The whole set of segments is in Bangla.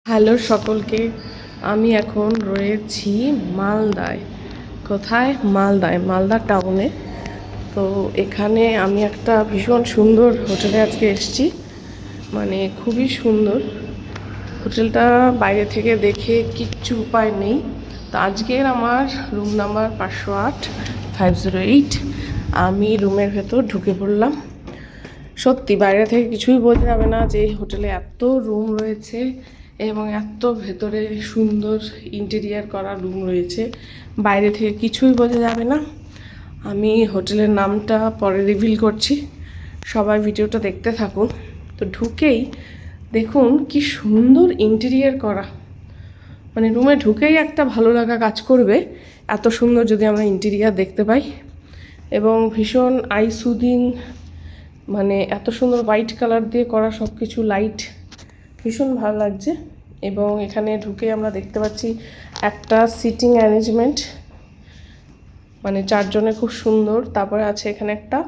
হ্যালো সকলকে, আমি এখন রয়েছি মালদায়। কোথায়? মালদায়, মালদা টাউনে। তো এখানে আমি একটা ভীষণ সুন্দর হোটেলে আজকে এসেছি, মানে খুবই সুন্দর হোটেলটা। বাইরে থেকে দেখে কিচ্ছু উপায় নেই। তো আজকের আমার রুম নাম্বার 508 508। আমি রুমের ভেতর ঢুকে পড়লাম। সত্যি বাইরে থেকে কিছুই বোঝা যাবে না যে হোটেলে এত রুম রয়েছে এবং এত ভেতরে সুন্দর ইন্টেরিয়ার করা রুম রয়েছে। বাইরে থেকে কিছুই বোঝা যাবে না। আমি হোটেলের নামটা পরে রিভিল করছি, সবাই ভিডিওটা দেখতে থাকুন। তো ঢুকেই দেখুন কি সুন্দর ইন্টেরিয়ার করা, মানে রুমে ঢুকেই একটা ভালো লাগা কাজ করবে। এত সুন্দর যদি আমরা ইন্টেরিয়ার দেখতে পাই, এবং ভীষণ আই সুদিং, মানে এত সুন্দর হোয়াইট কালার দিয়ে করা সব কিছু, লাইট ভীষণ ভালো লাগছে। এবং এখানে ঢুকে আমরা দেখতে পাচ্ছি একটা সিটিং অ্যারেঞ্জমেন্ট, মানে চারজনের খুব সুন্দর। তারপরে আছে এখানে একটা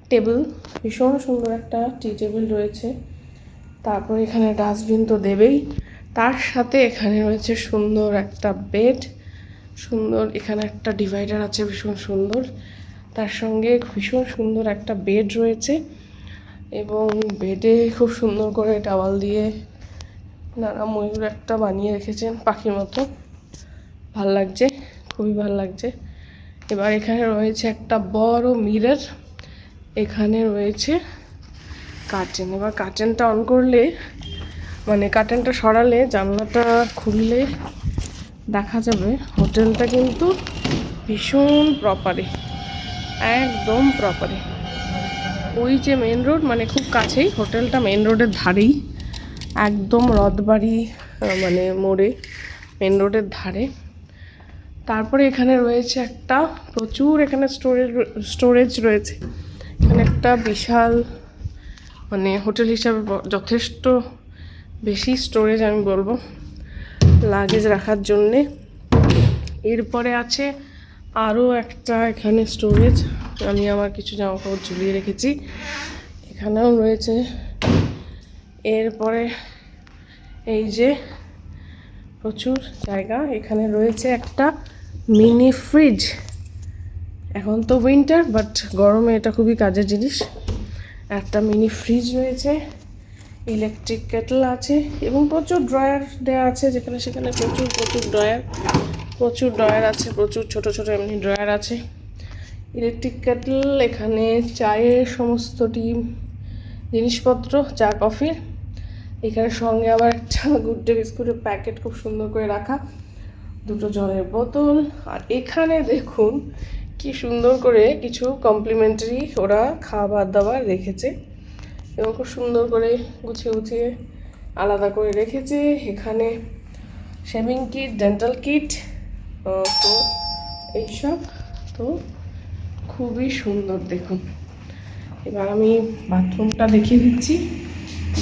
টেবিল, ভীষণ সুন্দর একটা টি টেবিল রয়েছে। তারপরে এখানে ডাস্টবিন তো দেবেই, তার সাথে এখানে রয়েছে সুন্দর একটা বেড, সুন্দর এখানে একটা ডিভাইডার আছে ভীষণ সুন্দর, তার সঙ্গে ভীষণ সুন্দর একটা বেড রয়েছে। এবং বেডে খুব সুন্দর করে টাওয়াল দিয়ে নানা ময়ূর একটা বানিয়ে রেখেছেন পাখির মতো, ভাল লাগছে, খুবই ভাল লাগছে। এবার এখানে রয়েছে একটা বড় মিরর, এখানে রয়েছে কার্টেন। এবার কার্টেনটা অন করলে, মানে কার্টেনটা সরালে, জানলাটা খুললে দেখা যাবে হোটেলটা কিন্তু ভীষণ প্রপারে, একদম প্রপারে। ওই যে মেন রোড, মানে খুব কাছেই হোটেলটা, মেন রোডের ধারেই, একদম রথবাড়ি মানে মোড়ে, মেন রোডের ধারে। তারপরে এখানে রয়েছে একটা প্রচুর, এখানে স্টোরেজ রয়েছে। এখানে একটা বিশাল, মানে হোটেল হিসাবে যথেষ্ট বেশি স্টোরেজ আমি বলবো, লাগেজ রাখার জন্যে। এরপরে আছে আরও একটা এখানে স্টোরেজ, আমি আমার কিছু জামাকাপড় ঝুলিয়ে রেখেছি, এখানেও রয়েছে। এরপরে এই যে প্রচুর জায়গা, এখানে রয়েছে একটা মিনি ফ্রিজ। এখন তো উইন্টার, বাট গরমে এটা খুবই কাজের জিনিস। একটা মিনি ফ্রিজ রয়েছে, ইলেকট্রিক কেটল আছে, এবং প্রচুর ড্রয়ার দেওয়া আছে, যেখানে সেখানে প্রচুর ড্রয়ার আছে, প্রচুর ছোট ছোট এমনি ড্রয়ার আছে। ইলেকট্রিক কেটল, এখানে চায়ের সমস্তটি জিনিসপত্র, চা কফির। এখানে সঙ্গে আবার একটা গুড ডে বিস্কুটের প্যাকেট খুব সুন্দর করে রাখা, দুটো জলের বোতল। আর এখানে দেখুন কি সুন্দর করে কিছু কমপ্লিমেন্টারি ওরা খাবার দাবার রেখেছে, এবং খুব সুন্দর করে গুছিয়ে আলাদা করে রেখেছে। এখানে শেভিং কিট, ডেন্টাল কিট, তো এইসব তো খুবই সুন্দর দেখুন। এবার আমি বাথরুমটা দেখিয়ে দিচ্ছি।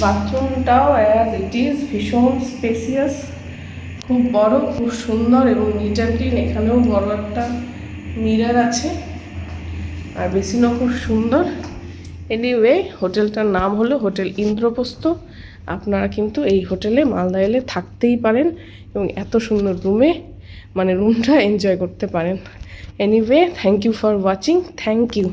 বাথরুমটাও অ্যাজ ইট ইজ ভীষণ স্পেসিয়াস, খুব বড়, খুব সুন্দর এবং নিট অ্যান্ড ক্লিন। এখানেও বড় একটা মিরর আছে, আর বেসিনও খুব সুন্দর। এনিওয়ে, হোটেলটার নাম হলো হোটেল ইন্দ্রপ্রস্থ। আপনারা কিন্তু এই হোটেলে মালদা এলে থাকতেই পারেন, এবং এত সুন্দর রুমে, মানে রুমটা এনজয় করতে পারেন। Anyway, thank you for watching, thank you.